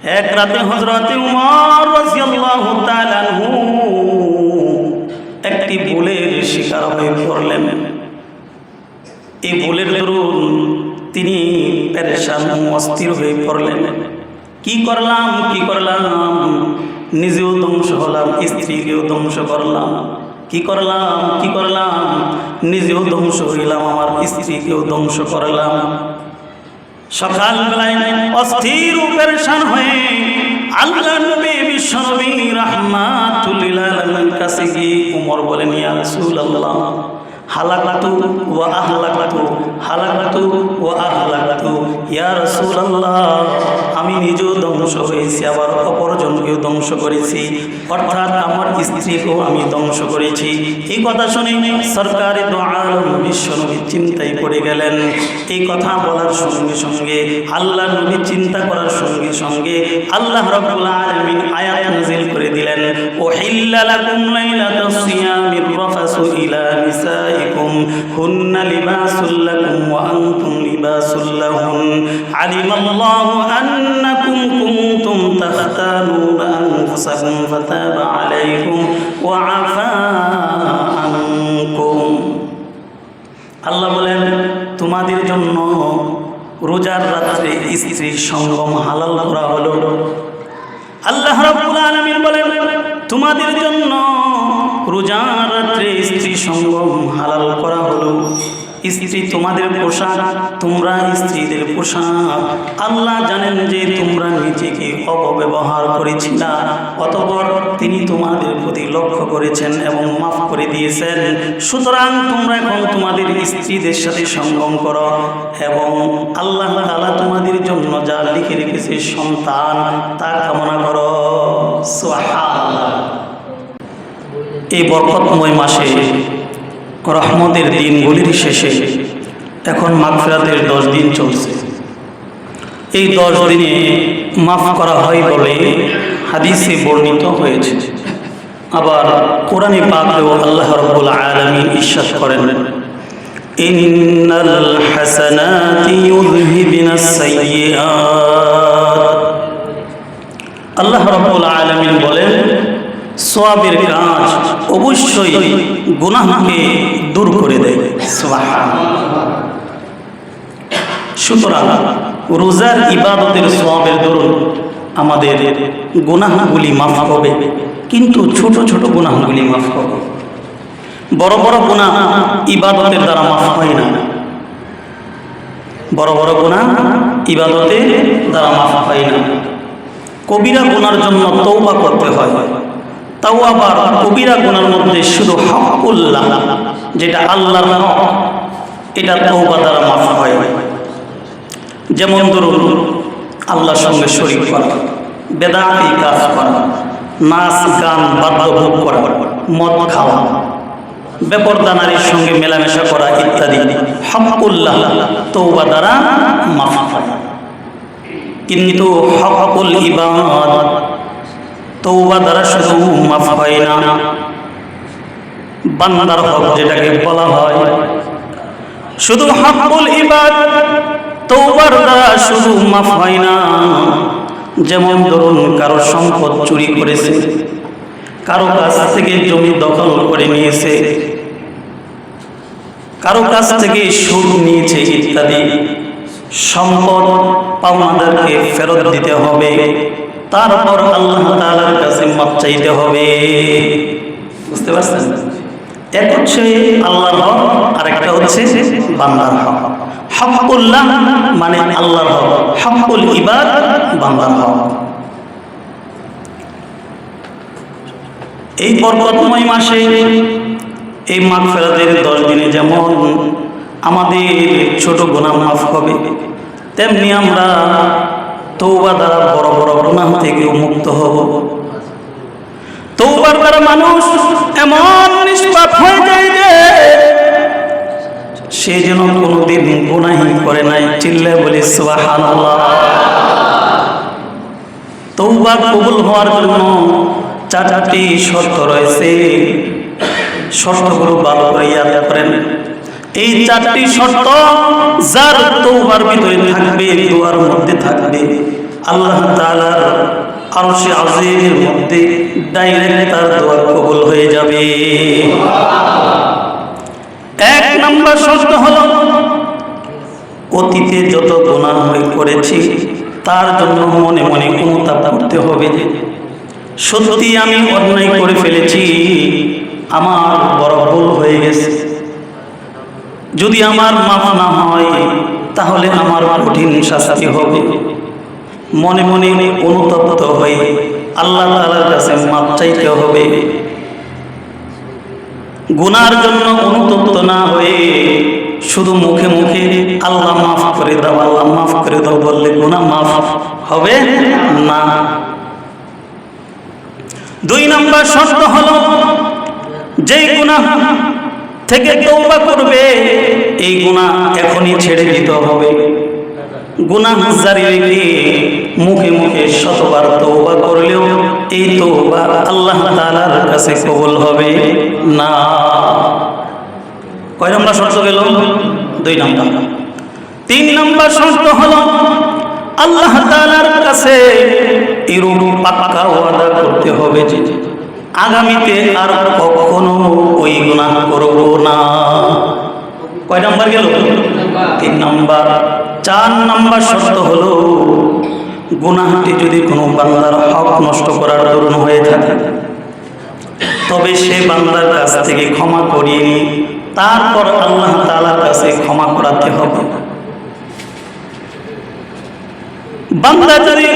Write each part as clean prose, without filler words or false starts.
এক রাতে হযরত উমর রাদিয়াল্লাহু তাআলা আনহু একটি ভুলের শিকার হয়ে পড়লেন। এই ভুলের দরুন তিনি পেরেশান অস্থির হয়ে পড়লেন। কি করলাম, নিজেও ধ্বংস হলাম, স্ত্রীকেও ধ্বংস করলাম। কি করলাম, নিজেও ধ্বংস হইলাম, আমার স্ত্রীকেও ধ্বংস করলাম। সকালবেলায় অস্থির ও পেরেশান হয়ে আল্লাহ নবী বিশ্বনবী রাহমাতুল লিল আলামিন কাছে গিয়ে উমর বলেন, ইয়া রাসূলুল্লাহ, হালাকতু ওয়া আহলাকতু ইয়া রাসূলুল্লাহ, আমি নিজেও ধ্বংস হয়েছি, আবার অপরজনকেও ধ্বংস করেছি, অর্থাৎ আমার স্ত্রীকেও আমি ধ্বংস করেছি। এই কথা শুনে সরকারে দো আলম বিশ্বনবী চিন্তায় পড়ে গেলেন। এই কথা বলার সঙ্গে সঙ্গে আল্লাহ নবী চিন্তা করার সঙ্গে সঙ্গে আল্লাহ রাব্বুল আলামিন আয়াত নাযিল করে দিলেন, উহিল্লা লাকুম লাইলাতাস সিয়ামির রাফাসু ইলা নিসাইকুম হুন্না লিবাসুল লাকুম ওয়া আনতুম লিবাসুল লাহুন আলিমাল্লাহু আন্নাকুম কুনতুম তাখতানুনা আনফুসাকুম ফাতাবা আলাইকুম ওয়া আফা আনকুম। আল্লাহ বলেন, তোমাদের জন্য রোজার রাত্রে স্ত্রীর সঙ্গম হালাল করা হলো। আল্লাহ রাব্বুল আলামিন বলেন, তোমাদের জন্য রোজার রাত্রে স্ত্রী সঙ্গম হালাল করা হলো। স্ত্রী তোমাদের পোশাক, তোমরা স্ত্রীদের পোশাক। আল্লাহ জানেন যে তোমরা নিজেকে অপব্যবহার করেছিলা, অতঃপর তিনি তোমাদের প্রতি লক্ষ্য করেছেন এবং মাফ করে দিয়েছেন। সুতরাং তোমরা এখন তোমাদের স্ত্রীদের সাথে সঙ্গম করো এবং আল্লাহ তাআলা তোমাদের জন্য যা লিখে রেখেছে সন্তান, তা কামনা করো। সুবহানাল্লাহ। এই বরকতময় মাসে রহমতের দিনগুলির শেষে এখন মাগফিরাতের 10 দিন চলছে। এই 10 দিনে মাফ করা হয় বলে হাদিসে বর্ণিত হয়েছে। আবার কোরআনে পাকেও আল্লাহ রাব্বুল আলামিন ইরশাদ করেন, ইন্নাল হাসানাতি ইউযহিবুনাস সাইয়্যাত। আল্লাহ রাব্বুল আলামিন বলেন, সওয়াবের কাজ অবশ্যই গুনাহকে দূর করে দেয়। সুবহানাল্লাহ। সুতরাং রোজার ইবাদতের সওয়াবের দরুন আমাদের গুনাহগুলি মাফ হবে, কিন্তু ছোট ছোট গুনাহগুলি মাফ হবে। বড় বড় গুনাহ ইবাদতের দ্বারা মাফ হয় না। বড় বড় গুনাহ ইবাদতের দ্বারা মাফ হয় না। কবিরা গুনার জন্য তওবা করতে হয়। তাও আবার কবিরা গুনার মধ্যে শুধু হকুল্লাহ, যেটা আল্লাহর হক, এটা তওবা দ্বারা মাফ হয়। যেমন ধরুন আল্লাহর সঙ্গে শরীক করা, বেদাতি কাজ করা, নাচ গান বাদ্যভোগ করা, মদ খাওয়া, বেপরদা নারীর সঙ্গে মেলামেশা করা ইত্যাদি হকুল্লাহ তওবা দ্বারা মাফ হয়। কিন্তু হকুল ইবাদ তওবা দ্বারা শুধু মাফ হয় না, বান্দার হক যেটাকে বলা হয়, শুধু হকুল ইবাদ তওবার দ্বারা শুধু মাফ হয় না। যেমন ধরুন কারো সম্পদ চুরি করেছে, কারো কাছ থেকে জমি দখল করে নিয়েছে, কারো কাছ থেকে সুদ নিয়েছে ইত্যাদি, সম্পদ পাওনাদারকে ফেরত দিতে হবে, তারপর আল্লাহ তাআলার কাছে মাপ চাইতে হবে। বুঝতে পারছেন? এক হচ্ছে আল্লাহর হক, আর একটা হচ্ছে বান্দার হক। হকুল্লাহ মানে আল্লাহর হক, হকুল ইবাদ বান্দার হক। এই বরকতময় মাসে এই মাগফিরাতের 10 দিনে যেমন আমাদের ছোট গুনাহ মাফ হবে, তেমনি আমরা তওবা দ্বারা বড় বড় গুনাহ থেকে মুক্ত হব। তওবার দ্বারা মানুষ এমন নিষ্পাপ হয়ে যায় যে সে যেন কোনোদিন গুনাহই করে নাই। চিল্লায়ে বলি সুবহানাল্লাহ। তওবা কবুল হওয়ার জন্য 4টি শর্ত রয়েছে। শর্তগুলো ভালো করে ইয়াদ করেন। এই 4টি শর্ত যার তওবার ভিতরে থাকবে, দোয়ার মধ্যে থাকবে, আল্লাহ তাআলার আরশে আজিমের মধ্যে ডাইরেক্ট তার দোয়া কবুল হয়ে যাবে। এক নম্বর শর্ত হলো অতীতে যত গুনাহ করেছি তার জন্য মনে মনে অনুতাপ করতে হবে যে সত্যি আমি অন্যায় করে ফেলেছি, আমার বড় ভুল হয়ে গেছে। যদি আমার মাফ না হয় তাহলে আমার কঠিন শাস্তি হবে। মনে মনে অনুতপ্ত হয়ে আল্লাহ তাআলার কাছে মাফ চাইতে হবে। গুনার জন্য অনুতপ্ত না হয়ে শুধু মুখে মুখে আল্লাহ মাফ করে দাও, আল্লাহ মাফ করে দাও বললে গুনাহ মাফ হবে না। দুই নম্বর শর্ত হলো যেই গুনাহ থেকে তওবা করবে এই গুনাহ এখনই ছেড়ে দিতে হবে। গুনাহ জারি রেখে মুখে মুখে শতবার তওবা করলেও এই তওবা আল্লাহ তাআলার কাছে কবুল হবে না। কয় নম্বর শর্ত গেল? দুই নম্বর। তিন নম্বর শর্ত হলো আল্লাহ তাআলার কাছে এরূপ পাক্কা ওয়াদা করতে হবে যে আগামীতে আর কখনো ওই গুনাহ করব না। কয় নম্বর গেল? তিন নম্বর। চার নম্বর শর্ত হলো গুনাহটি যদি কোনো বান্দার হক নষ্ট করার দরুন হয়ে থাকে তবে সে বান্দার কাছ থেকে ক্ষমা করিয়ে তারপর আল্লাহ তাআলার কাছে ক্ষমা করাতে হবে। বান্দা যদি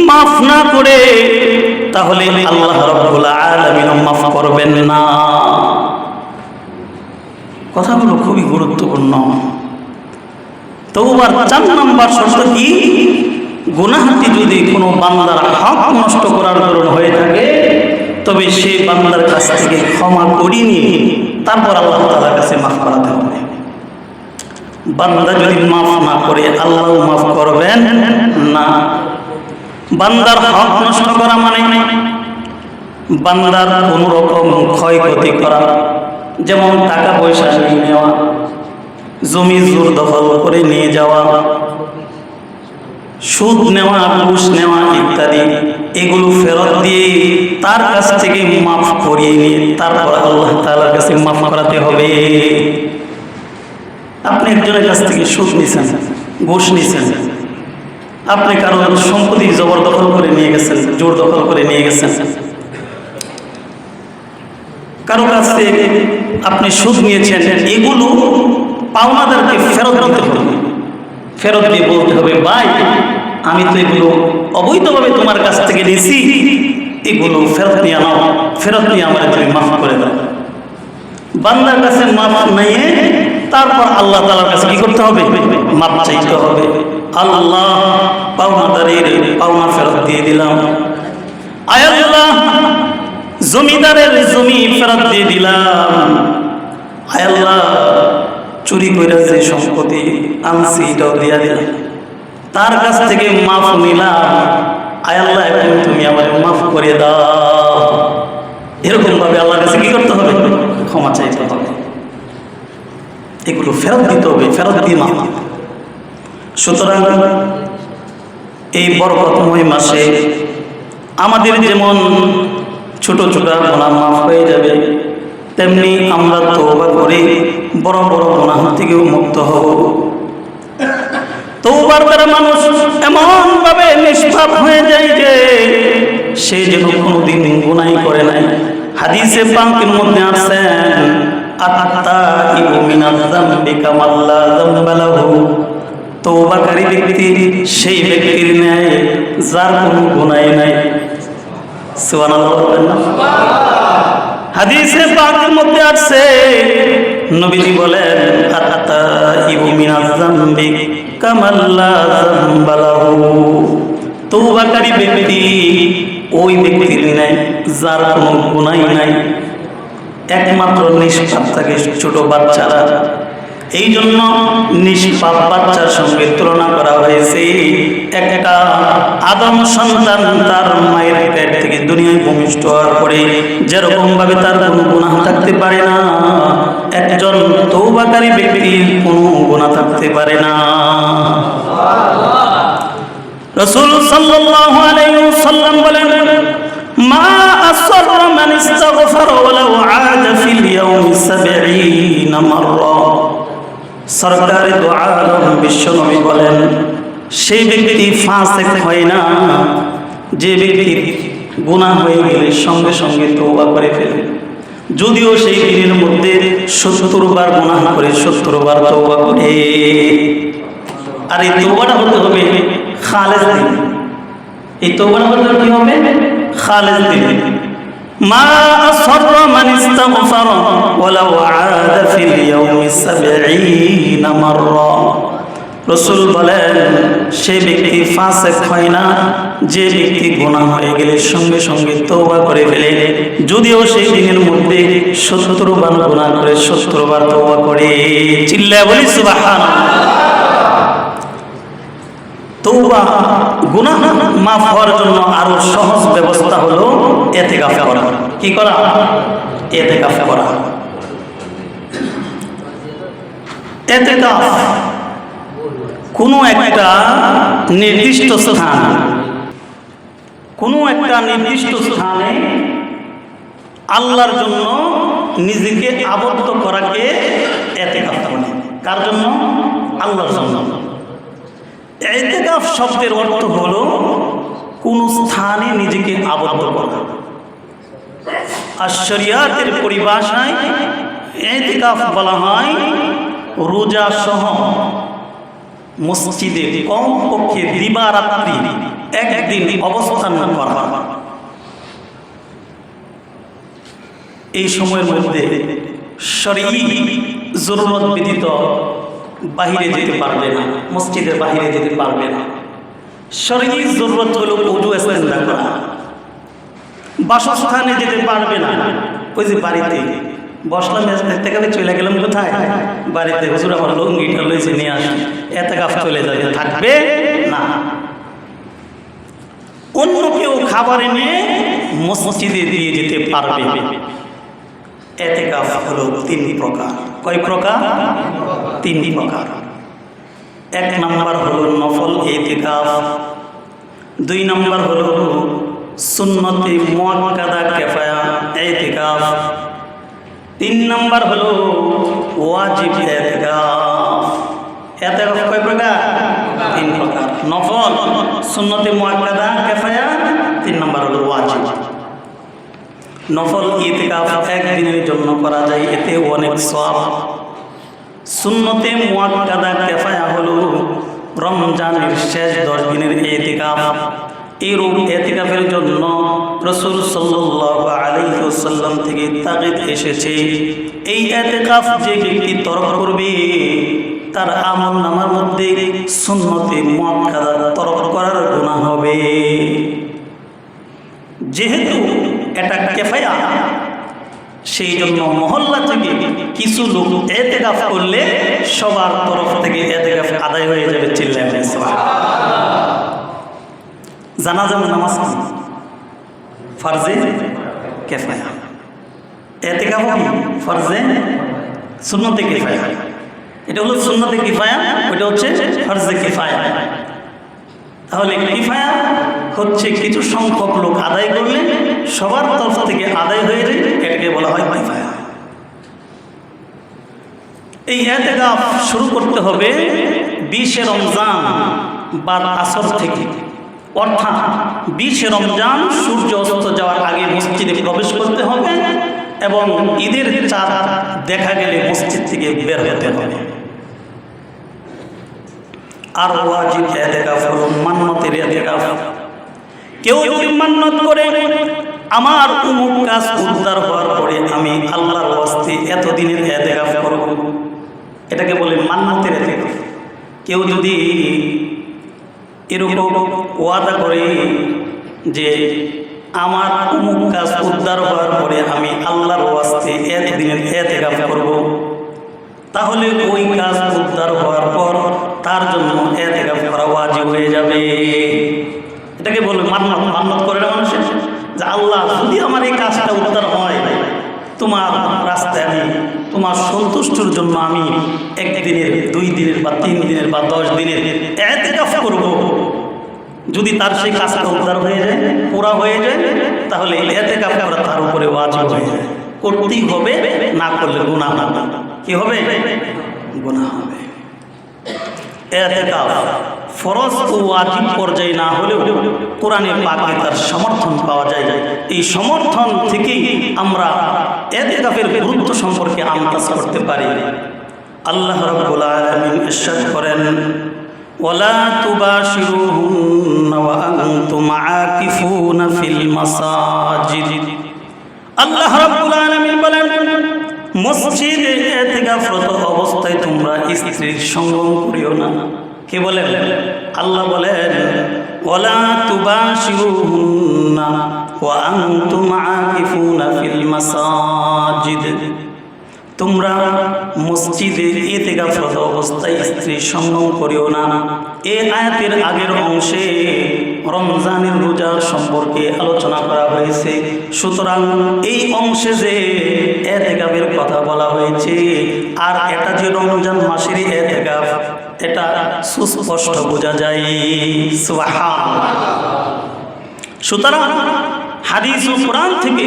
মাফ না করে তাহলে আল্লাহ রাব্বুল আলামিন মাফ করবেন না। কথাগুলো খুবই গুরুত্বপূর্ণ। তওবার ৪ নম্বর শর্ত কি? গুনাহটি যদি কোনো বান্দার হক নষ্ট করার দরুন হয়ে থাকে তবে সে বান্দার কাছ থেকে ক্ষমা করিয়ে নিয়ে তারপর আল্লাহ তাআলার কাছে মাফ করাতে হবে। বান্দা যদি মাফ না করে আল্লাহ মাফ করবেন না। বান্দার হক নষ্ট করা মানে বান্দার কোনো রকম ক্ষয়ক্ষতি করা, যেমন টাকা পয়সা নিয়ে নেওয়া, জমি জোর দখল করে নিয়ে যাওয়া, সুদ নেওয়া, ঘুষ নেওয়া ইত্যাদি, এগুলো ফেরত দিয়ে তার কাছ থেকে মাফ করিয়ে নিয়ে তারপর আল্লাহ তাআলার কাছে মাফ করাতে হবে। আপনি একজনের কাছ থেকে সুদ নিছেন, ঘুষ নিছেন, আপনি কারো সম্পত্তি জবরদখল করে নিয়ে গেছেন, জোর দখল করে নিয়ে গেছেন, কারো কাছ থেকে আপনি সুদ নিয়েছেন, এগুলো পাওনাদারকে ফেরত দিতে হবে। ফেরত দিয়ে বলতে হবে, ভাই আমি তো এগুলো অবৈধভাবে তোমার কাছ থেকে নিয়েছি, এগুলো ফেরত নিয়ে আনো, ফেরত নিয়ে আমার তুমি মাফ করে দাও। বান্দার কাছে মাফ নিয়ে তারপর আল্লাহ তাআলার কাছে কি করতে হবে? মাফ চাইতে হবে। আল্লাহ পাওনাদারের পাওনা ফেরত দিয়ে দিলাম, আয় আল্লাহ জমিদারের জমি ফেরত দিয়ে দিলাম, আয় আল্লাহ চুরি করে যে সম্পত্তি আনছি এটাও দিয়া দিলাম, তার কাছ থেকে মাফ নিলাম, আয় আল্লাহ এখন তুমি আমার মাফ করে দাও। এরকম ভাবে আল্লাহর কাছে কি করতে হবে? ক্ষমা চাইতে হবে। এগুলো ফেরত দিতে হবে, ফেরত দিয়ে মাফ। সুতরাং এই বরকতময় মাসে আমাদের যেমন ছোট ছোট গুনাহ মাফ হয়ে যাবে, তেমনি আমরা তওবা করে বড় বড় গুনাহ থেকেও মুক্ত হব। তওবার দ্বারা মানুষ এমন ভাবে নিষ্পাপ হয়ে যায় যে সে যেন কোনোদিন গুনাহ করে নাই। হাদিসে পাকের মধ্যে আছে, আত-তাইবু মিনাজ যামবি কামান লা যামবা লাহু। তওবাকারী ব্যক্তি সেই ব্যক্তির ন্যায় যার কোনো গুনাহ নাই। সুবহানাল্লাহ বলেন না? হাদিসে পাকের মধ্যে আছে, নবীজি বলেন, আত-তাইবু মিনাজ যামবি কামান লা যামবা লাহু। তওবাকারী ব্যক্তি ওই ব্যক্তির ন্যায় যার কোনো গুনাহ নাই। একমাত্র নিষ্পাপ থাকে ছোট বাচ্চারা। এই জন্য নিষ্পাপ বাচ্চার সঙ্গে তুলনা করা হয়েছে। একটা আদম সন্তান তার মায়ের পেট থেকে দুনিয়ায় ভূমিষ্ঠ হওয়ার পরে যেরকম ভাবে তার কোনো গুনাহ থাকতে পারে না, একজন তওবাকারী ব্যক্তির কোনো গুনাহ থাকতে পারে না। রাসূল সাল্লাল্লাহু আলাইহি ওয়াসাল্লাম বলেন, মা আসররা মান ইস্তাগফারা ওয়ালাউ আদা ফিল ইয়াউমি 70 মাররা। সরকারি দু আলম বিশ্বনবী বলেন, সেই ব্যক্তি ফাসিক হয় না যে ব্যক্তি গুনাহ হয়ে গেলে সঙ্গে সঙ্গে তওবা করে ফেলে, যদিও সেই দিনের মধ্যে 70 বার গুনাহ করে 70 বার তওবা করে। আর এই তওবাটা হতে হবে খালেস দিন। এই তওবাটা হতে হবে কি হবে? খালেস দিন। মা আসররা মান ইস্তাগফারা ওয়ালাউ আদা ফিল ইয়াউমি 70 মাররা। রাসূল বলেন, সেই ব্যক্তি ফাসিক হয় না যে ব্যক্তি গুনাহ হয়ে গেলে সঙ্গে সঙ্গে তওবা করে ফেলে, যদিও সেই দিনের মধ্যে 70 বার গুনাহ করে 70 বার তওবা করে। চিল্লায়ে বলি সুবহানাল্লাহ। তওবা গুনাহ মাফ হওয়ার জন্য আরো সহজ ব্যবস্থা হলো ইতিকাফ করা। কি করা? ইতিকাফ করা। ইতিকাফ কোনো একটা নির্দিষ্ট স্থান, কোনো একটা নির্দিষ্ট স্থানে আল্লাহর জন্য নিজেকে আবদ্ধ করাকে ইতিকাফ বলে। কার জন্য? আল্লাহর জন্য। ইতিকাফ শব্দের অর্থ হলো কোন স্থানে নিজেকে আবদ্ধ করা। আর শরিয়াতের পরিভাষায় ইতিকাফ বলা হয় রোজা সহ মসজিদে কমপক্ষে দিবারাত্রি একদিন অবস্থান করা। এই সময়ের মধ্যে শরঈ জরুরত ব্যতীত বাহিরে যেতে পারবে না, মসজিদের বাহিরে যেতে পারবে না। শরঈ জরুরত হলো ওযু ইস্তেনজা করা। বাসস্থানে যেতে পারবে না, ওই যে বাড়িতে বসলাম থেকে চলে গেলাম কোথায়? বাড়িতে, হুজুর আমার লুঙ্গিটা লইছে নিয়ে আসি, ইতিকাফ চলে যাবে, থাকবে না। অন্য কেউ খাবার এনে মসজিদে দিয়ে যেতে পারবে। ইতিকাফ হলো 3 প্রকার। কয় প্রকার? 3 প্রকার। 1 নাম্বার হলো নফল ইতিকাফ, 2 নাম্বার হলো সুন্নতে মুআক্কাদা কিফায়া ইতিকাফ, 3 নাম্বার হলো ওয়াজিব ইতিকাফ। ইতিকাফ কয় প্রকার? 3 প্রকার। নফল, সুন্নতে মুআক্কাদা কিফায়া, 3 নাম্বার হলো ওয়াজিব। নফল ইতিকাফ 1 দিনের জন্য করা যায়, এতে অনেক সওয়াব। সুন্নতে মুআক্কাদা কিফায়া হলো রমজানের শেষ 10 দিনের ইতিকাফ। এই ইতিকাফের জন্য রাসূল সাল্লাল্লাহু আলাইহি ওয়াসাল্লাম থেকে তাগিদ এসেছে। এই ইতিকাফ যে ব্যক্তি তরক করবে তার আমলনামার মধ্যে সুন্নতে মুআক্কাদা তরক করার গুনাহ হবে। যেহেতু এটা কিফায়া, সেই জন্য মহল্লা থেকে কিছু লোক ইতিকাফ করলে সবার তরফ থেকে ইতিকাফ আদায় হয়ে যাবে। চিল্লায়ে সুবহানাল্লাহ। জানাজার নামাজ ফরজে কিফায়া, ইতিকাফ কি ফরজে সুন্নতে কিফায়া। এটা হলো সুন্নতে কিফায়া, ওটা হচ্ছে ফরজে কিফায়া। তাহলে কিফায়া হচ্ছে কিছু সংখ্যক লোক আদায় করলে সবার তরফ থেকে আদায় হয়ে যায়, এটাকে বলা হয় কিফায়া। এই ইতিকাফ শুরু করতে হবে 20 রমজান বা আসর থেকে, অর্থাৎ 20 রমজান সূর্য অস্ত যাওয়ার আগে মসজিদে প্রবেশ করতে হবে এবং ঈদের চাঁদ দেখা গেলে মসজিদ থেকে বের হতে হবে। আর ওয়াজিব ইতিকাফ হলো মান্নতের ইতিকাফ। কেউ যদি মান্নত করে আমার অমুক কাজ উদ্ধার হওয়ার পরে আমি আল্লাহর ওয়াস্তে এতদিনের ইতিকাফ করব, এটাকে বলে মান্নতের ইতিকাফ। কেউ যদি এরকম ওয়াদা করে যে আমার অমুক কাজ উদ্ধার হওয়ার পরে আমি আল্লাহর ওয়াস্তে এতদিনের ইতিকাফ করব, তাহলে ওই কাজ উদ্ধার হওয়ার পর তার জন্য ইতিকাফ করা ওয়াজিব হয়ে যাবে। এটাকে বলবে মান্নত। মান্নত করে না মানুষের যে আল্লাহ যদি আমার এই কাজটা উদ্ধার হয়, তোমার রাস্তায় আমি তোমার সন্তুষ্টির জন্য আমি 1 দিনের 2 দিনের বা 3 দিনের বা 10 দিনের ইতিকাফ করব। যদি তার সেই কাজটা উদ্ধার হয়ে যায়, পুরা হয়ে যায়, তাহলে ইতিকাফ করা তার উপরে ওয়াজিব হয়ে যায়, করতেই হবে, না করলে গুনাহ হবে। কি হবে? গুনাহ হবে। ইতিকাফ ফরজ ও ওয়াজিব পর্যায়ে না হলেও কোরআনে পাকে তার সমর্থন পাওয়া যায়। এই সমর্থন থেকেই আমরা ইতিকাফের গুরুত্ব সম্পর্কে আন্দাজ করতে পারি। আল্লাহ রাব্বুল আলামিন ইরশাদ করেন, ওয়ালা তুবাশিরুহুন্না ওয়া আনতুম আকিফুনা ফিল মাসাজিদ। আল্লাহ রাব্বুল আলামিন বলেন, মসজিদে ইতিকাফরত অবস্থায় তোমরা স্ত্রীর সঙ্গম করিও না। কে বলেন? আল্লাহ বলেন, ওয়ালা তুবাশিরুহুন্না ওয়া আনতুম আকিফুনা ফিল মাসাজিদ। তোমরা মসজিদে ইতিকাফরত অবস্থায় স্ত্রীর সঙ্গম করিও না। এই আয়াতের আগের অংশে রমজানের রোজা সম্পর্কে আলোচনা করা হয়েছে। সুতরাং এই অংশে যে ইতিকাফের কথা বলা হয়েছে, আর এটা যে রমজান মাসের ইতিকাফ, এটা সুস্পষ্ট বোঝা যায়। সুবহানাল্লাহ। সুতরাং হাদিস ও কোরআন থেকে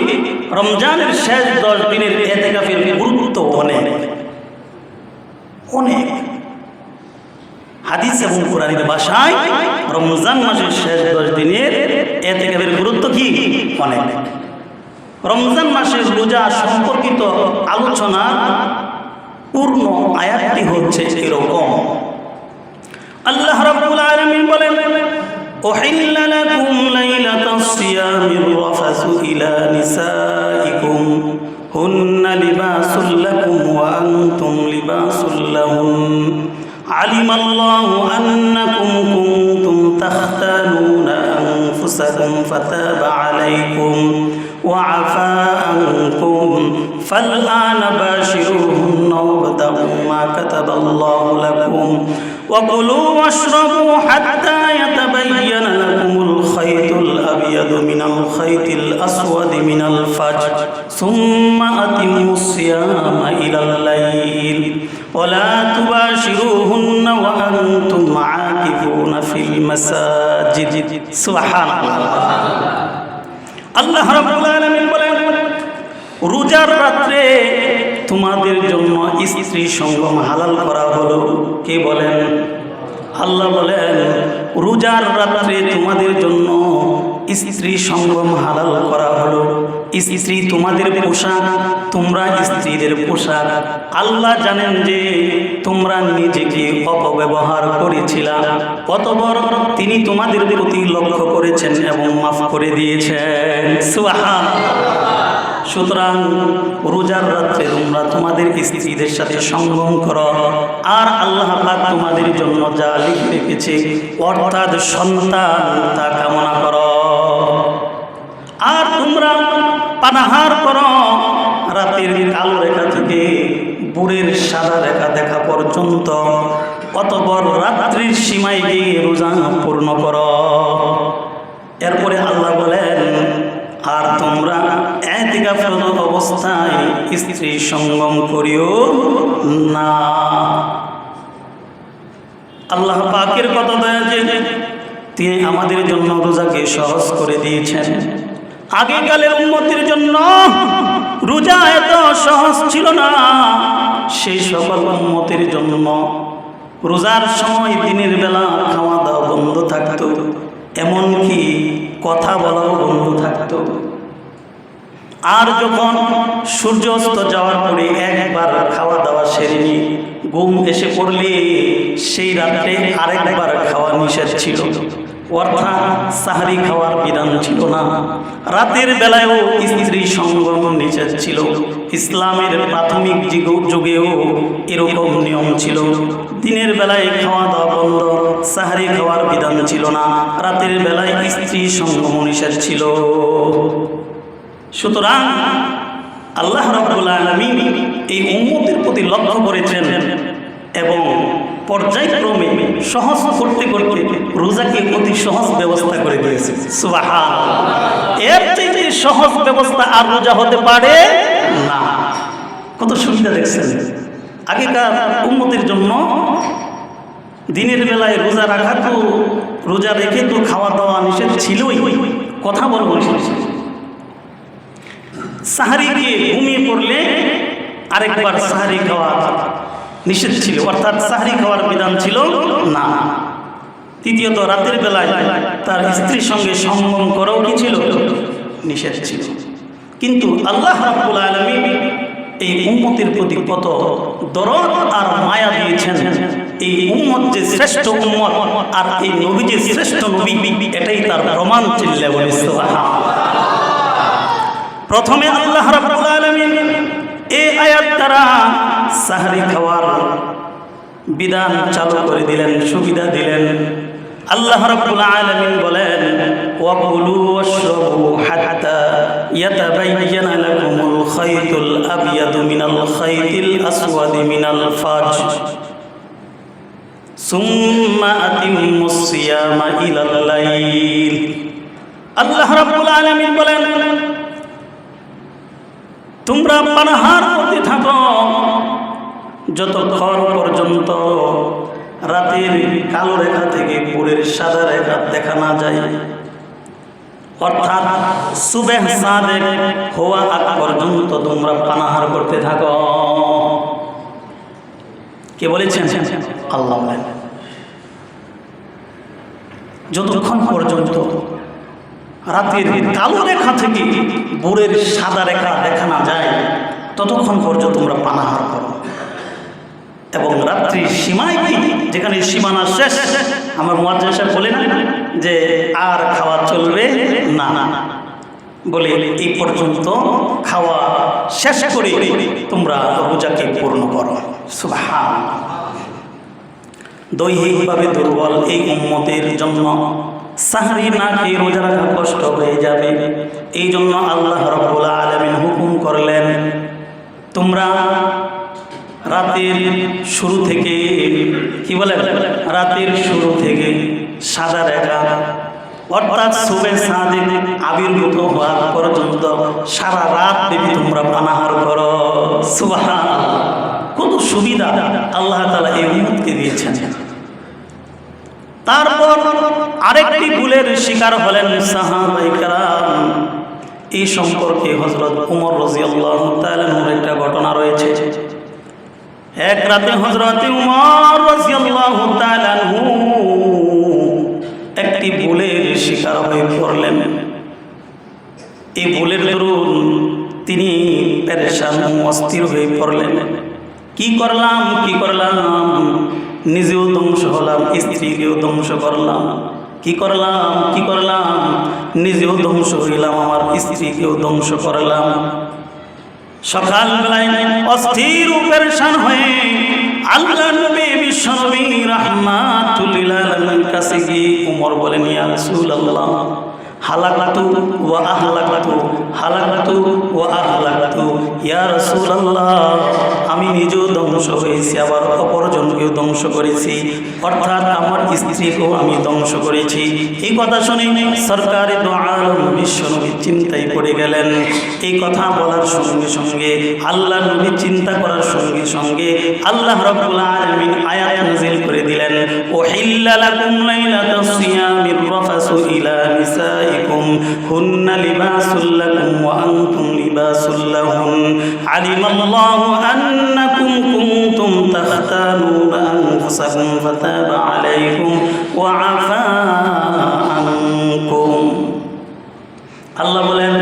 রমজানের শেষ 10 দিনের ইতিকাফের গুরুত্ব অনেক অনেক। হাদিস এবং কোরআনের ভাষায় রমজান মাসের শেষ 10 দিনের ইতিকাফের গুরুত্ব কি? অনেক। রমজান মাসের রোজা সম্পর্কিত আলোচনা পূর্ণ আয়াতটি হচ্ছে এরকম। আল্লাহ রাব্বুল আলামিন বলেন, أحل لكم ليلة الصيام الرفث إلى نسائكم هن لباس لكم وأنتم لباس لهن علم الله أنكم كنتم تختانون أنفسكم فتاب عليكم وعفى عنكم فالآن باشروهن وابتغوا ما كتب الله لكم وكلوا واشربوا حتى يتبين لكم الخيط الأبيض من الخيط الأسود من الفجر ثم أتموا الصيام إلى الليل ولا تباشروهن وأنتم عاكفون في المساجد سبحان الله আল্লাহ রাব্বুল আলামিন বলেন, রোজার রাত্রে তোমাদের জন্য স্ত্রী সঙ্গম হালাল করা হলো। কে বলেন? আল্লাহ বলেন, রোজার রাত্রে তোমাদের জন্য স্ত্রী সঙ্গম হালাল করা হলো। স্ত্রী তোমাদের পোশাক, তোমরা স্ত্রীদের পোশাক। আল্লাহ জানেন যে তোমরা নিজেকে অপব্যবহার করেছিলা, অতঃপর তিনি তোমাদের প্রতি লক্ষ্য করেছেন এবং মাফ করে দিয়েছেন। সুবহানাল্লাহ। সুতরাং রোজার রাত্রে তোমরা তোমাদের স্ত্রীদের সাথে সঙ্গম করো, আর আল্লাহ পাক তোমাদের জন্য যা লিখে রেখেছে অর্থাৎ সন্তান, তা কামনা করো। আর তোমরা পানাহার করো রাতের কালো রেখা থেকে ভোরের সাদা রেখা দেখা পর্যন্ত, অতঃপর রাত্রির সীমায় গিয়ে রোজা পূর্ণ করো। এরপরে আল্লাহ বলেন, আর তোমরা ইতিকাফরত অবস্থায় স্ত্রী সঙ্গম করিও না। আল্লাহ পাকের কত দয়া যে তিনি আমাদের জন্য রোজাকে সহজ করে দিয়েছেন। আগেকালের উম্মতের জন্য রোজা এত সহজ ছিল না। সেই সকল উম্মতের জন্য রোজার সময় দিনের বেলা খাওয়া দাওয়া বন্ধ থাকতো, এমনকি কথা বলাও বন্ধ থাকতো। আর যখন সূর্য অস্ত যাওয়ার পরে একবার খাওয়া দাওয়া সেরে নিয়ে ঘুম এসে পড়লে সেই রাত্রে আরেকবার খাওয়া নিষেধ ছিল, অর্থাৎ সাহারি খাওয়ার বিধান ছিল না। রাতের বেলায়ও স্ত্রী সঙ্গম নিষেধ ছিল। ইসলামের প্রাথমিক যুগেও এরকম নিয়ম ছিল। দিনের বেলায় খাওয়া দাওয়া বন্ধ, সাহারি খাওয়ার বিধান ছিল না, রাতের বেলায় স্ত্রী সঙ্গম নিষেধ ছিল। সুতরাং আল্লাহ রাব্বুল আলামিন এই উম্মতের প্রতি লক্ষ্য করেছেন এবং পর্যায়ক্রমে সহজ করতে করতে রোজাকে অতি সহজ ব্যবস্থা করে দিয়েছে। সুবহানাল্লাহ। এর চেয়ে সহজ ব্যবস্থা আর রোজা হতে পারে না। কত সুবিধা দেখছেন। আগেকার উম্মতের জন্য দিনের বেলায় রোজা রাখা তো, রোজা রেখে তো খাওয়া দাওয়া নিষেধ ছিলই, কথা বলবো নিষেধ। সাহারি দিয়ে ঘুমিয়ে পড়লে আরেকবার সাহারি খাওয়া নিষেধ ছিল, অর্থাৎ সাহারি খাওয়ার বিধান ছিল না। তৃতীয়ত রাতের বেলায় তার স্ত্রীর সঙ্গে সঙ্গম করাও কি ছিল? নিষেধ ছিল। কিন্তু আল্লাহ রাব্বুল আলামিন এই উম্মতের প্রতি কত দরদ আর মায়া দিয়েছেন। এই উম্মত যে শ্রেষ্ঠ উম্মত আর এই নবী যে শ্রেষ্ঠ নবী, এটাই তার প্রমাণ। চিল্লা বলে সুবহানাল্লাহ। প্রথমে আল্লাহ রাব্বুল আলামিন এই আয়াত দ্বারা সাহরি খাওয়ার বিধান চালু করে দিলেন, সুবিধা দিলেন। আল্লাহ রাব্বুল আলামিন বলেন, ওয়াকুলু ওয়াশরাবু হাত্তা ইয়াতাবায়্যানা লাকুমুল খায়তুল আবয়াদু মিনাল খায়তিল আসওয়াদি মিনাল ফাজর সুম্মা আতিম্মুস সিয়ামা ইলাল লাইল। আল্লাহ রাব্বুল আলামিন বলেন, তোমরা পানাহার করতে থাকো যতক্ষণ পর্যন্ত রাতের কালো রেখা থেকে ভোরের সাদা রেখা দেখা না যায়, অর্থাৎ সুবহ সাদেক হওয়া আগ পর্যন্ত তোমরা পানাহার করতে থাকো। কে বলেছেন? আল্লাহ বলেন, যতক্ষণ পর্যন্ত রাতের কালো রেখা থেকে ভোরের সাদা রেখা দেখা না যায় ততক্ষণ পর্যন্ত তোমরা পানাহার করো। এবং রাত্রির সীমায় কি, যেখানে সীমানা শেষ, আমার মুয়াজ্জিন সাহেব বলেন যে আর খাওয়া চলবে না, বলে এই পর্যন্ত খাওয়া শেষ করে তোমরা রোজাকে পূর্ণ করো। সুবহানাল্লাহ। দৈহিকভাবে দুর্বল এই উম্মতের জন্য সাহরি না খেয়ে রোজা রাখা কষ্ট হয়ে যাবে। এই জন্য আল্লাহ রাব্বুল আলামিন হুকুম করলেন, তোমরা রাতের শুরু থেকে, কি বলে, রাতের শুরু থেকে সাদা রেখা অর্থাৎ সুবহে সাদেক আবির্ভূত হওয়া পর্যন্ত সারা রাত দেবী তোমরা পানাহার করো। সুবহানাল্লাহ। কত সুবিধা আল্লাহ তাআলা এই উম্মতকে দিয়েছেন। তারপর আরেকটি ভুলের শিকার হলেন সাহাবায়ে কেরাম। এই সম্পর্কে হযরত ওমর রাদিয়াল্লাহু তাআলা এর একটা ঘটনা রয়েছে। এক রাতে হযরত ওমর রাদিয়াল্লাহু তাআলা একটি ভুলের শিকার হয়ে পড়লেন। এই ভুলের দরুন তিনি পেরেশান, অস্থির হয়ে পড়লেন। কি করলাম, নিজেও ধ্বংস হলাম, স্ত্রীকেও ধ্বংস করলাম। কি করলাম, নিজেও ধ্বংস হইলাম, আমার স্ত্রীকেও ধ্বংস করলাম। সকালবেলায় অস্থির ও পেরেশান হয়ে আল্লাহ নবী বিশ্বনবী রাহমাতুল লিল আলামিনের কাছে গিয়ে ওমর বলেন, ইয়া রাসূলুল্লাহ, হালাকতু ওয়া আহলাকতু ইয়া রাসূলুল্লাহ, আমি নিজেও ধ্বংস হয়েছি, আবার অপরজনকেও ধ্বংস করেছি, অর্থাৎ আমার স্ত্রীকেও আমি ধ্বংস করেছি। এই কথা শুনে সরকারি দো আলম বিশ্বনবী চিন্তায় পড়ে গেলেন। এই কথা বলার সঙ্গে সঙ্গে, আল্লাহ নবী চিন্তা করার সঙ্গে সঙ্গে আল্লাহ রাব্বুল আলামিন আয়াত নাযিল করে দিলেন, উহিল্লা লাকুম লাইলাতাস সিয়ামির রাফাসু ইলা নিসাইকুম হুন্না লিবাসুল লাকুম ওয়া আনতুম লিবাসুল লাহুন আলিমাল্লাহু আন্নাকুম কুনতুম তাখতানুনা আনফুসাকুম ফাতাবা আলাইকুম ওয়া আফা আনকুম। আল্লাহ বলেন,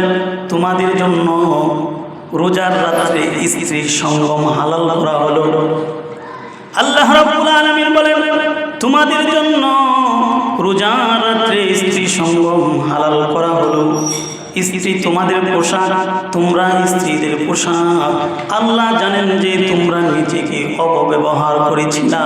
তোমাদের জন্য রোজার রাত্রে স্ত্রীর সঙ্গম হালাল করা হলো। আল্লাহ রাব্বুল আলামিন বলেন, তোমাদের জন্য রোজার রাত্রে স্ত্রী সঙ্গম হালাল করা হলো। স্ত্রী তোমাদের পোশাক, তোমরা স্ত্রীদের পোশাক। আল্লাহ জানেন যে তোমরা নিজেকে অপব্যবহার করেছিলা,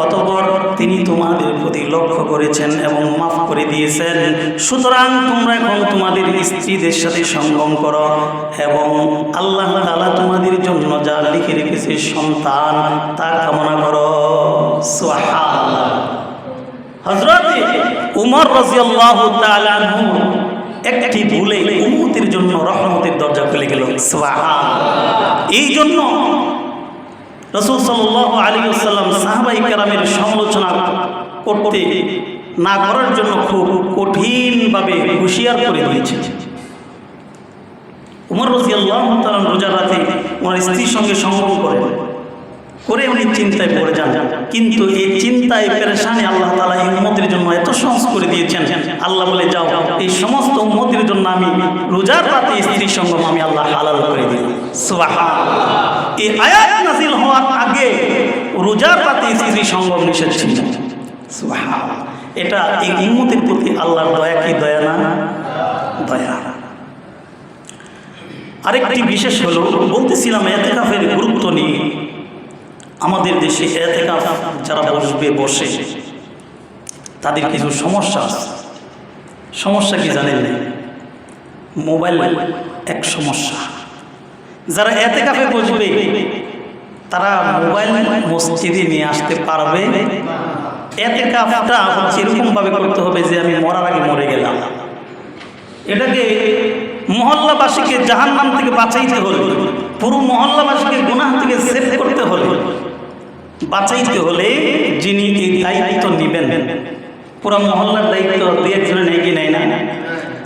অতঃপর তিনি তোমাদের প্রতি লক্ষ্য করেছেন এবং মাফ করে দিয়েছেন। সুতরাং তোমরা এখন তোমাদের স্ত্রীদের সাথে সঙ্গম করো এবং আল্লাহ তাআলা তোমাদের জন্য যা লিখে রেখেছে সন্তান, তা কামনা করো। সুবহানাল্লাহ। হযরত ওমর রাদিয়াল্লাহু তাআলা আনহু একটি ভুলে উম্মতের জন্য রহমতের দরজা খুলে গেল। সুবহানাল্লাহ। এই জন্য রাসূল সাল্লাল্লাহু আলাইহি ওয়াসাল্লাম সাহাবায়ে কেরামের সমালোচনা করতে না করার জন্য খুব কঠিনভাবে হুঁশিয়ার করে দিয়েছেন। উমর রাদিয়াল্লাহু তাআলা রোজার রাতে ওনার স্ত্রীর সঙ্গে সঙ্গম করে উনি চিন্তায় পড়ে যান, কিন্তু এই চিন্তায় পেরেশানি আল্লাহ তাআলা এই উম্মতের জন্য এত সহজ করে দিয়েছেন। আল্লাহ বলে, যাও এই সমস্ত উম্মতের জন্য আমি রোজার রাতে স্ত্রীর সঙ্গম আমি আল্লাহ হালাল করে দিলাম। সুবহানাল্লাহ। এই আয়াত নাযিল হওয়ার আগে রোজার রাতে স্ত্রী সঙ্গম নিষেধ ছিল। সুবহানাল্লাহ। এটা এই উম্মতের প্রতি আল্লাহর দয়া, কি দয়া না? দয়া। আরেকটি বিশেষ হলো, বলতেছিলাম ইতিকাফের গুরুত্ব নিয়ে। আমাদের দেশে ইতিকাফ যারা বসে তাদের কিছু সমস্যা আছে। সমস্যা কি জানেন? মোবাইল এক সমস্যা। যারা ইতিকাফে বসবে তারা মোবাইল মসজিদে নিয়ে আসতে পারবে। ইতিকাফটা এরকম ভাবে করতে হবে যে আমি মরার আগে মরে গেলাম। এটাকে মহল্লাবাসীকে জাহান্নাম থেকে বাঁচাইতে হলে, পুরো মহল্লাবাসীকে গুনাহ থেকে সেভ করতে হলে, বাঁচাইতে হলে যিনি এই দায়িত্ব নেবেন, পুরা মহল্লার দায়িত্ব দুই একজনে নেয় কি নেয় না?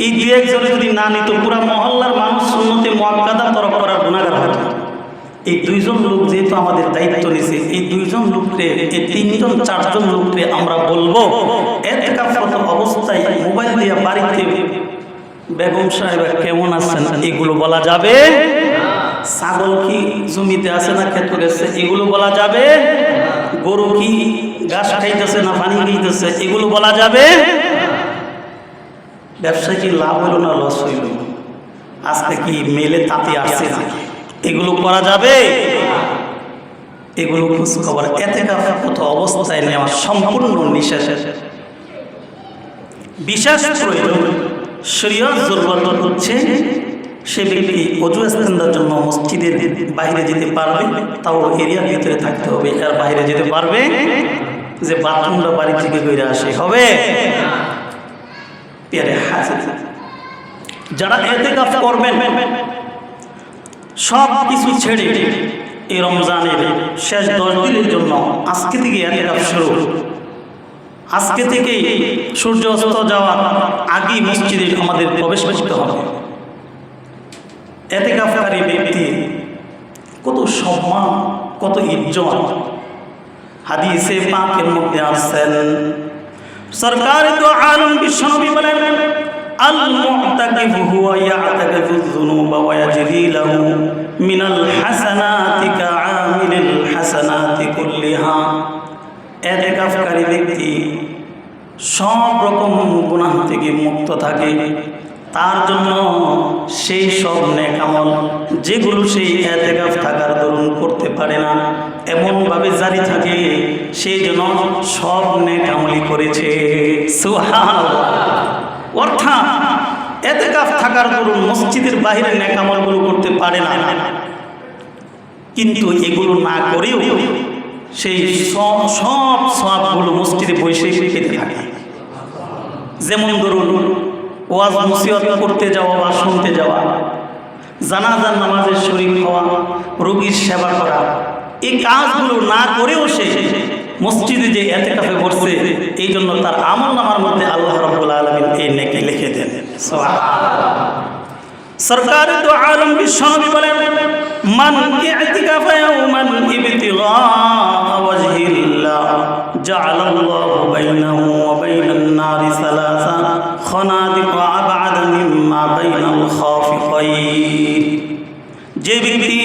এই দুই একজনে যদি না নিত পুরা মহল্লার মানুষ সুন্নতে মুআক্কাদা তরক করার গুনাহগার হতো। এই দুইজন লোক যেহেতু আমাদের দায়িত্ব নিছে, এই দুইজন লোককে, এই তিনজন চারজন লোককে আমরা বলবো ইতিকাফরত অবস্থায় মোবাইল দিয়ে বাড়িতে বেগম সাহেব কেমন আছেন এগুলো বলা যাবে? ছাগল কি জমিতে আছে না খেতে গেছে এগুলো বলা যাবে? গরু কি ঘাস খাইতেছে না পানি খাইতেছে এগুলো বলা যাবে? ব্যবসায় কি লাভ হইল না লস হইল, আজকে কি মেলে তাতে আসছে না, এগুলো করা যাবে? এগুলো খোঁজ খবর ইতিকাফরত অবস্থায় নেওয়া সম্পূর্ণ নিষেধ। বিশেষ প্রয়োজন শরীয়ত জরুরত হচ্ছে সে ব্যক্তি ওযু ইস্তেনজার জন্য মসজিদের বাইরে যেতে পারবে, তাও এরিয়ার ভিতরে থাকতে হবে। এর বাইরে যেতে পারবে যে বাথরুমটা বাড়ি থেকে বেরিয়ে আসে হবে? যারা ইতিকাফ করবেন সব কিছু ছেড়ে এই রমজানের শেষ 10 দিনের জন্য আজকে থেকে ইতিকাফ শুরু। আজকে থেকে সূর্য অস্ত যাওয়ার আগেই মসজিদে আমাদের প্রবেশ করতে হবে। ইতিকাফকারী ব্যক্তি কত সম্মান, কত ইজ্জত। হাদিসে পাকের মধ্যে আছেন সরকার তো আলম বিশ্বনবী বলেন, আল মুতাকিফ হুয়া ইয়াতাকিফু যুনুবা ওয়া ইয়াজরি লাহু মিনাল হাসানাতি কাআমিলিল হাসানাতি কুল্লিহা। ইতিকাফকারী ব্যক্তি সব রকম গুনাহ থেকে মুক্ত থাকে, তার জন্য সেই সব নেক আমল যেগুলো সেই ইতিকাফ থাকার দরুন করতে পারে না এমনভাবে জারি থাকে সেই জন্য সব নেক আমলই করেছে। সুবহানাল্লাহ। অর্থাৎ ইতিকাফ থাকার দরুন মসজিদের বাইরে নেক আমলগুলো করতে পারে না, কিন্তু এগুলো না করেও সেই সব সবগুলো মসজিদে বসে পেতে থাকে। যেমন ধরুন ওয়াজ নসিহত করতে যাওয়া বা শুনতে যাওয়া, জানাজার নামাজের শরীক হওয়া, রোগীর সেবা করা, এই কাজগুলো না করেও সে মসজিদে যে ইতিকাফে বসছে এই জন্য তার আমলনামার মধ্যে আল্লাহ রাব্বুল আলামিন এই নেকি লিখে দেন। সরকার তো আলম বিশ্বনবী বলেন, মান ইতিকাফা ইয়াওমান ইবতিগা ওয়াজহিল্লাহ জাআলাল্লাহু বাইনাহু ওয়া বাইনান নারি সালাসা খানাদিক আবআদ মিম্মা বাইনাল খাফিকাইন। যে ব্যক্তি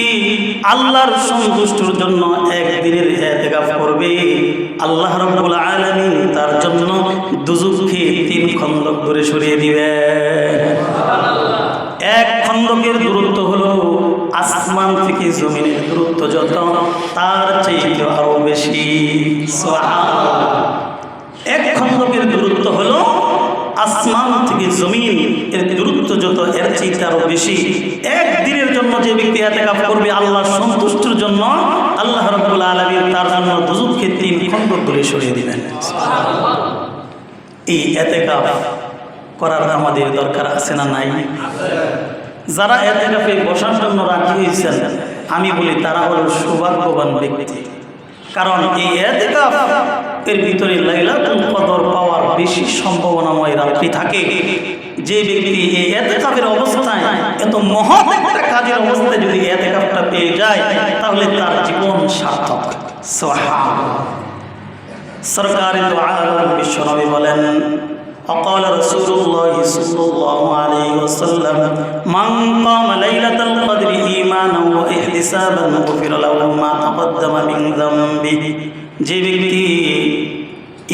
আল্লাহর সন্তুষ্টির জন্য একদিনের ইতিকাফ করবে আল্লাহ রাব্বুল আলামিন তার জন্য দুজুখকে 3 খন্দক দূরে সরিয়ে দিবেন। এক খন্দকের দূরত্ব হলো আসমান থেকে জমিনের দূরত্ব যত, তার চাইতে আরো বেশি। সুবহানাল্লাহ। এক খন্দকের দূরত্ব হলো আসমান থেকে জমিন এর দূরত্ব যত, এর চাইতে আরো বেশি। একদিনের জন্য যে ব্যক্তি ইতিকাফ করবে আল্লাহর সন্তুষ্টির জন্য আল্লাহ রাব্বুল আলামিন তার জন্য দুজুখকে 3 খন্দক দূরে সরিয়ে দিবেন। সুবহানাল্লাহ। এই ইতিকাফ করার আমাদের দরকার আছে না নাই? যারা ইতিকাফে বসার জন্য রাজি হয়েছেন আমি বলি তারা হলো সৌভাগ্যবান ব্যক্তি। কারণ এই ইতিকাফ এর ভিতরে লাইলাতুল কদর পাওয়ার বেশি সম্ভাবনাময় রাত্রি থাকে। যে ব্যক্তি এই ইতিকাফের অবস্থায় এত মহৎ একটা কাজের অবস্থায় যদি ইতিকাফটা পেয়ে যায় তাহলে তার জীবন সার্থক। সুবহানাল্লাহ। সরকারি দু আলম বিশ্বনবী বলেন وقال رسول الله صلى الله عليه وسلم من قام ليلة القدر إيمانا واحتسابا غفر له ما تقدم من ذنبه। যে ব্যক্তি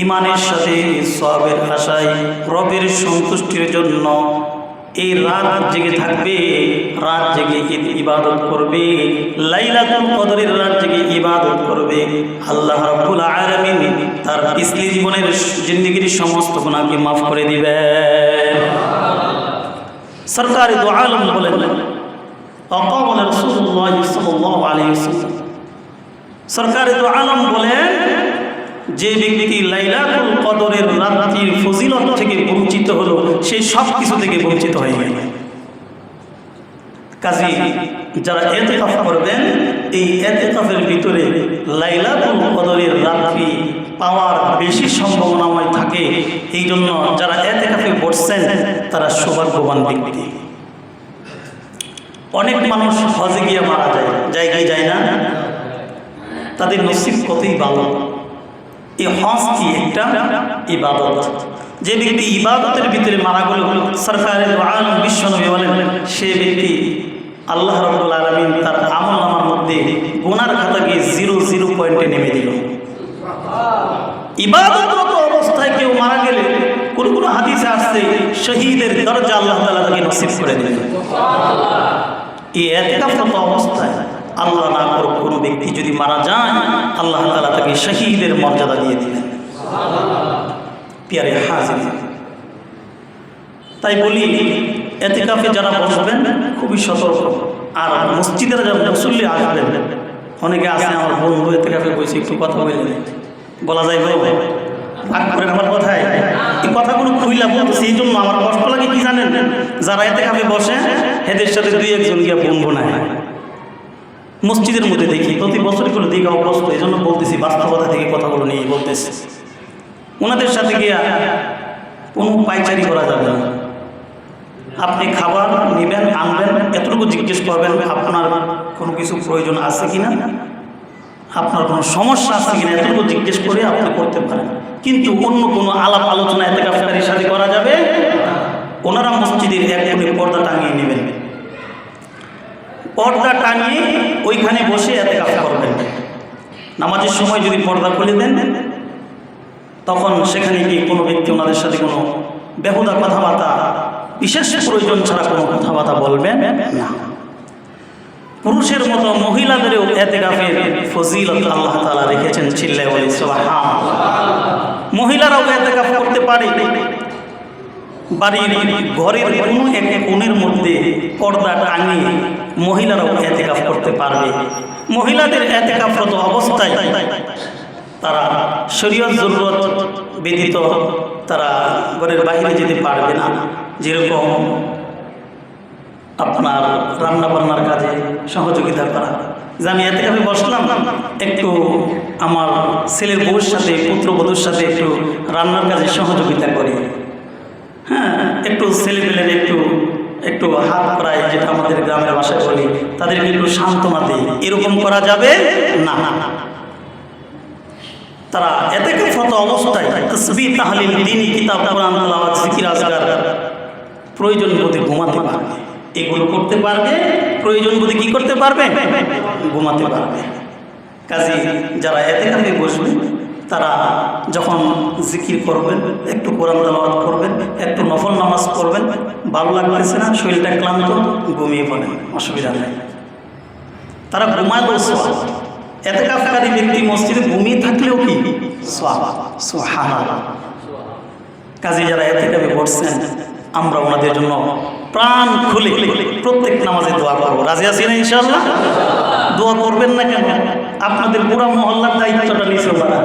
ইমানের সাথে সওয়াবের আশায় রবের সন্তুষ্টির জন্য এই রাত জেগে থাকবে, রাত জেগে ইবাদত করবে, লাইলাতুল কদরের রাত জেগে ইবাদত করবে, আল্লাহ রাব্বুল আলামিন তার পিছলি জীবনের জিন্দেগির সমস্ত গুনাহকে মাফ করে দিবেন। সরকারি দু আলম বলেন وقال رسول الله صلى الله عليه وسلم। সরকারি দু আলম বলেন যে ব্যক্তি লাইলাতুল কদরের রাত্রির ফজিলত থেকে বঞ্চিত হলো সে সব কিছু থেকে বঞ্চিত হয়ে গেল। কাজী যারা ইতিকাফ করবেন এই ইতিকাফের ভিতরে লাইলাতুল কদরের রাত্রি পাওয়ার বেশি সম্ভাবনাময় থাকে। এই জন্য যারা ইতিকাফে বসছেন তারা সৌভাগ্যবান ব্যক্তি। অনেক মানুষ হজে গিয়ে মারা যায়, জায়গায় যায় না, তাদের নসিব কতই ভালো। এই হজ কি একটা ইবাদত। যে ব্যক্তি ইবাদতের ভিতরে মারা গেল, সরকারি দু আলম বিশ্বনবী বলেন সে ব্যক্তি আল্লাহ রাব্বুল আলামিন তার আমলনামার মধ্যে গুনার খাতাকে 0 পয়েন্টে নেমে দিল। ইবাদতরত অবস্থায় কেউ মারা গেলে কোন কোন হাদিসে আসছে শহীদের দরজা আল্লাহ তাআলা তাকে নসিব করে দিলেন। এই ইতিকাফরত অবস্থায় আল্লাহ না করুক কোনো ব্যক্তি যদি মারা যায় আল্লাহ তাআলা তাকে শহীদের মর্যাদা দিয়ে দিলেন। প্রিয় হাজির, তাই বলি ইতিকাফে যারা বসবেন খুবই সতর্ক। আর মসজিদের যারা মুসল্লি আসবেন, অনেকে আছে আমার বন্ধু ইতিকাফে বসে একটু কথা বলা যায় ভাগ করেন আমার কথায়, এই কথাগুলো খুইলা বলতেছি। এই জন্য আমার কষ্ট লাগে কি জানেন, যারা ইতিকাফে বসে এদের সাথে 2-1 গিয়া বন্ধু নাই মসজিদের মধ্যে দেখি, প্রতি বছর করে দিকে অগ্রস্ত। এই জন্য বলতেছি, বাস্তবতা থেকে কথাগুলো নিয়ে বলতেছি। ওনাদের সাথে গিয়া কোনো পাইচারি করা যাবে না। আপনি খাবার নেবেন, আনবেন, এতটুকু জিজ্ঞেস করবেন আপনার কোনো কিছু প্রয়োজন আছে কিনা, আপনার কোনো সমস্যা আছে কিনা, এতটুকু জিজ্ঞেস করে আপনি করতে পারেন। কিন্তু অন্য কোনো আলাপ আলোচনা ইতিকাফকারীর সাথে করা যাবে। ওনারা মসজিদের এক কোণে পর্দা টাঙিয়ে নেবেন, পর্দা টাঙিয়ে ওইখানে বসে ইতিকাফ করবেন। নামাজের সময় যদি পর্দা খুলে দেন তখন সেখানে গিয়ে কোনো ব্যক্তি ওনাদের সাথে কোনো বেহুদা কথাবার্তা, বিশেষ প্রয়োজন ছাড়া কোনো কথাবার্তা বলবেন না। পুরুষের মতো মহিলাদেরও ইতিকাফের ফজিলত আল্লাহ তাআলা রেখেছেন। চিল্লায়ে বলি সুবহানাল্লাহ। মহিলারাও ইতিকাফ করতে পারে। বাড়ির ঘরের কোনো এক কোণের মধ্যে পর্দা টাঙিয়ে মহিলারাও ইতিকাফ করতে পারবে। মহিলাদের ইতিকাফরত অবস্থায় তারা শরীয়ত জরুরত ব্যতীত তারা ঘরের বাইরে যেতে পারবে না। যেরকম আপনার রান্না বান্নার কাজে সহযোগিতা করা, যে আমি ইতিকাফে বসলাম, একটু আমার ছেলের বউর সাথে, পুত্রবধূর সাথে একটু রান্নার কাজে সহযোগিতা করি, হ্যাঁ, একটু ছেলেপেলের একটু হাত করাই, যেটা আমাদের গ্রামের ভাষায় বলি, তাদেরকে একটু সান্ত্বনা দিই, এরকম করা যাবে না। তারা ইতিকাফরত অবস্থায় তাসবিহ, তাহলিল, দ্বীনি কিতাব, কোরআন তেলাওয়াত, জিকির, আজকার, প্রয়োজন বোধে ঘুমাতে পারবে, এগুলো করতে পারবে। প্রয়োজন বোধে কি করতে পারবে? ঘুমাতে পারবে। কাজে যারা ইতিকাফে বসবে তারা যখন জিকির করবেন, একটু কোরআন তেলাওয়াত করবেন, একটু নফল নামাজ পড়বেন, ভালো লাগতেছে না, শরীরটা ক্লান্ত, ঘুমিয়ে পড়েন, অসুবিধা নেই। তারা ঘুমালেও সওয়াব। ইতিকাফকারী ব্যক্তি মসজিদে ঘুমিয়ে থাকলেও কি সওয়াব। সুবহানাল্লাহ। কাজে যারা ইতিকাফে বসছেন আমরা ওনাদের জন্য প্রাণ খুলে প্রত্যেক নামাজে দোয়া করবো। রাজি আছি না ইনশাআল্লাহ? দোয়া করবেন না কেন? আপনাদের পুরো মহল্লার দায়িত্বটা নিয়েছে ওনারা।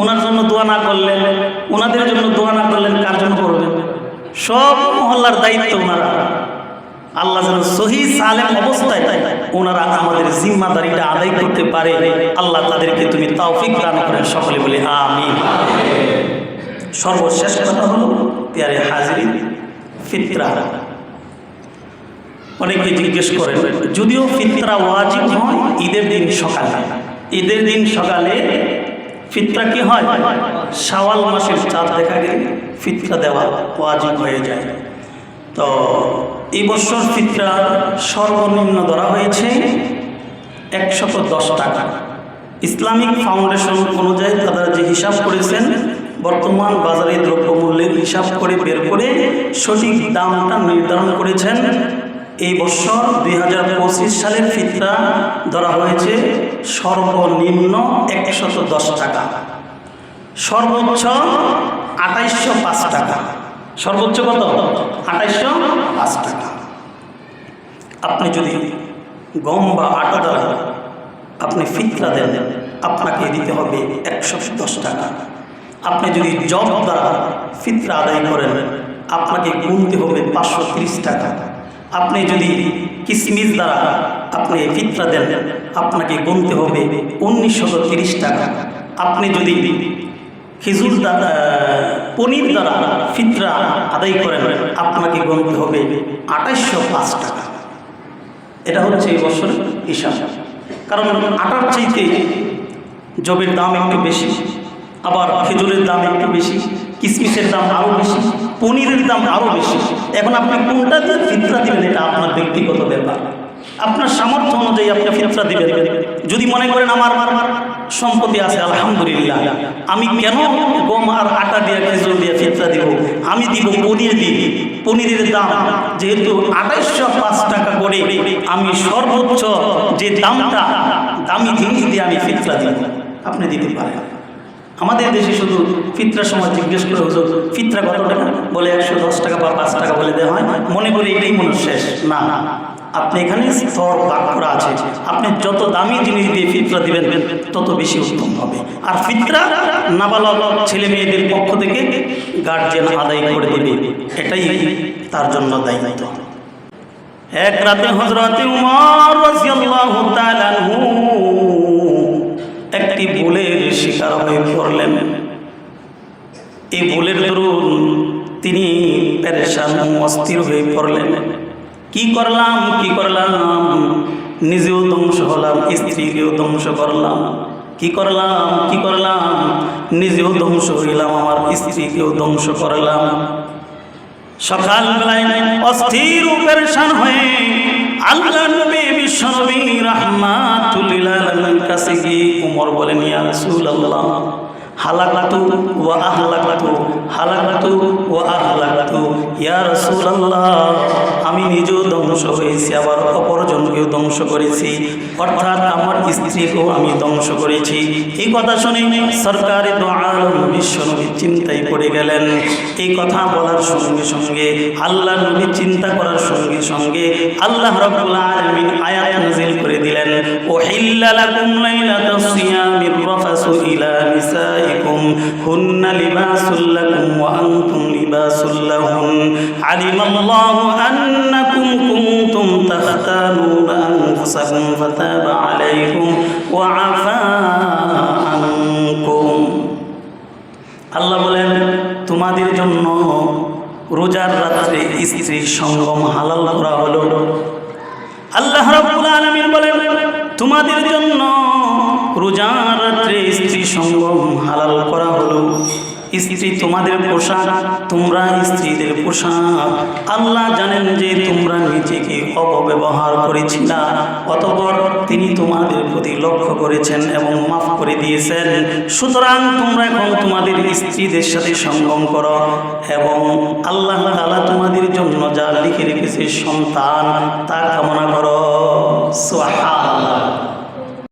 ওনার জন্য দোয়া না করলেন, ওনাদের জন্য দোয়া না করলেন, কার জন্য করবেন? সব মহল্লার দায়িত্ব ওনারা। আল্লাহ যেন সহি সালেম অবস্থায় ওনারা আমাদের জিম্মাদারিটা আদায় করতে পারে। আল্লাহ তাদেরকে তুমি তৌফিক দান করেন, সকলে বলে আমিন। সর্বশেষ কথা হলো প্যারে হাজিরিন, ফিতরা। অনেকে জিজ্ঞেস করেন, যদিও ফিতরা ওয়াজিব হয় ঈদের দিন সকালে, ঈদের দিন সকালে ফিতরা কি হয়? শাওয়াল মাসের চাঁদ দেখা গেলে ফিতরা দেওয়া ওয়াজিব হয়ে যায়। তো এই বছর ফিতরা সর্বনিম্ন ধরা হয়েছে 110 টাকা। ইসলামিক ফাউন্ডেশন অনুযায়ী তারা যে হিসাব করেছেন, বর্তমান বাজারে দ্রব্যমূল্যের হিসাব করে বের করে সঠিক দামটা নির্ধারণ করেছেন। এই বছর 2025 সালের ফিতরা ধরা হয়েছে সর্বনিম্ন 110 টাকা, সর্বোচ্চ 2805 টাকা। সর্বোচ্চ কত? 2805 টাকা। আপনি যদি গম বা আটা দ্বারা আপনি ফিতরা দেন, আপনাকে দিতে হবে 110 টাকা। আপনি যদি জব দ্বারা ফিতরা আদায় করেন, আপনাকে গুনতে হবে 530 টাকা। আপনি যদি কিসমিস দ্বারা আপনি ফিতরা দেন, আপনাকে গুনতে হবে 1930 টাকা। আপনি যদি খেজুর দ্বারা পনির দ্বারা ফিতরা আদায় করেন, আপনাকে গুনতে হবে 2805 টাকা। এটা হচ্ছে এই বছরের হিসাব। কারণ আটার চাইতে জবের দাম একটু বেশি, আবার খেজুরের দাম একটু বেশি, কিসমিসের দাম আরও বেশি, পনিরের দাম আরও বেশি। এখন আপনি কোনটা দিয়ে ফিতরা দিবেন এটা আপনার ব্যক্তিগত ব্যাপার, আপনার সামর্থ্য অনুযায়ী আপনি ফিতরা দিবেন। যদি মনে করেন আমার সম্পত্তি আছে আলহামদুলিল্লাহ, আমি কেন গম আর আটা দিয়ে খেজুর দিয়ে ফিতরা দিব, আমি দিব পনির দিয়ে। পনিরের দাম যেহেতু 2805 টাকা করে, আমি সর্বোচ্চ যে দামটা দামি জিনিস দিয়ে আমি ফিতরা দিব, আপনি দিতে পারেন। আমাদের দেশে শুধু ফিতরার সময় জিজ্ঞেস করে হুজুর ফিতরা কত টাকা, বলে 110 টাকা বা 5 টাকা বলে দেওয়া হয়, মনে করে এটাই মনে শেষ না। আপনি এখানে স্তর ভাগ করা আছে, আপনি যত দামি জিনিস দিয়ে ফিতরা দিবেন তত বেশি উত্তম হবে। আর ফিতরা নাবালক ছেলে মেয়েদের পক্ষ থেকে গার্জিয়ান আদায় করে দেবে, এটাই তার জন্য দায়িত্ব। এক রাতে হযরত উমর রাদিয়াল্লাহু তাআলা আনহু একটি ভুলের শিকার হয়ে পড়লেন। এই ভুলের দরুন তিনি পেরেশান অস্থির হয়ে পড়লেন। কি করলাম, নিজেও ধ্বংস হলাম, স্ত্রীকেও ধ্বংস করলাম। কি করলাম, নিজেও ধ্বংস হইলাম, আমার স্ত্রীকেও ধ্বংস করলাম। সকালবেলায় অস্থির ও পেরেশান হয়ে আল্লাহর নবী বিশ্বনবী রাহমাতুল লিল আলামিন কাছে গিয়ে উমর বলেন, ইয়া রাসূলুল্লাহ হালাকতু ওয়া আহলাকতু ইয়া রাসূলুল্লাহ, আমি নিজেও ধ্বংস হয়েছি, আবার অপরজনকেও ধ্বংস করেছি, অর্থাৎ আমার স্ত্রীকেও আমি ধ্বংস করেছি। এই কথা শুনে সরকারে দো আলম বিশ্বনবী চিন্তায় পড়ে গেলেন। এই কথা বলার সঙ্গে সঙ্গে আল্লাহ নবী চিন্তা করার সঙ্গে সঙ্গে আল্লাহ রাব্বুল আলামিন আয়াত নাযিল করে দিলেন, উহিল্লা লাকুম লাইলাতাস সিয়ামির রাফাসু ইলা নিসাইকুম হুন্না লিবাসুল লাকুম ওয়া আনতুম লিবাসুল লাহুন আলিমাল্লাহু আন্নাকুম কুনতুম তাখতানুনা আনফুসাকুম ফাতাবা আলাইকুম ওয়া আফা আনকুম। আল্লাহ বলেন, তোমাদের জন্য রোজার রাত্রে স্ত্রীর সঙ্গম হালাল করা হলো। আল্লাহ রাব্বুল আলামিন বলেন, তোমাদের জন্য রোজার রাত্রে স্ত্রী সঙ্গম হালাল করা হলো। স্ত্রী তোমাদের পোশাক, তোমরা স্ত্রীদের পোশাক। আল্লাহ জানেন যে তোমরা নিজেকে অপব্যবহার করেছিলা, অতঃপর তিনি তোমাদের প্রতি লক্ষ্য করেছেন এবং মাফ করে দিয়েছেন। সুতরাং তোমরা এখন তোমাদের স্ত্রীদের সাথে সঙ্গম করো এবং আল্লাহ তাআলা তোমাদের জন্য যা লিখে রেখেছে সন্তান, তা কামনা করো। সুবহানাল্লাহ।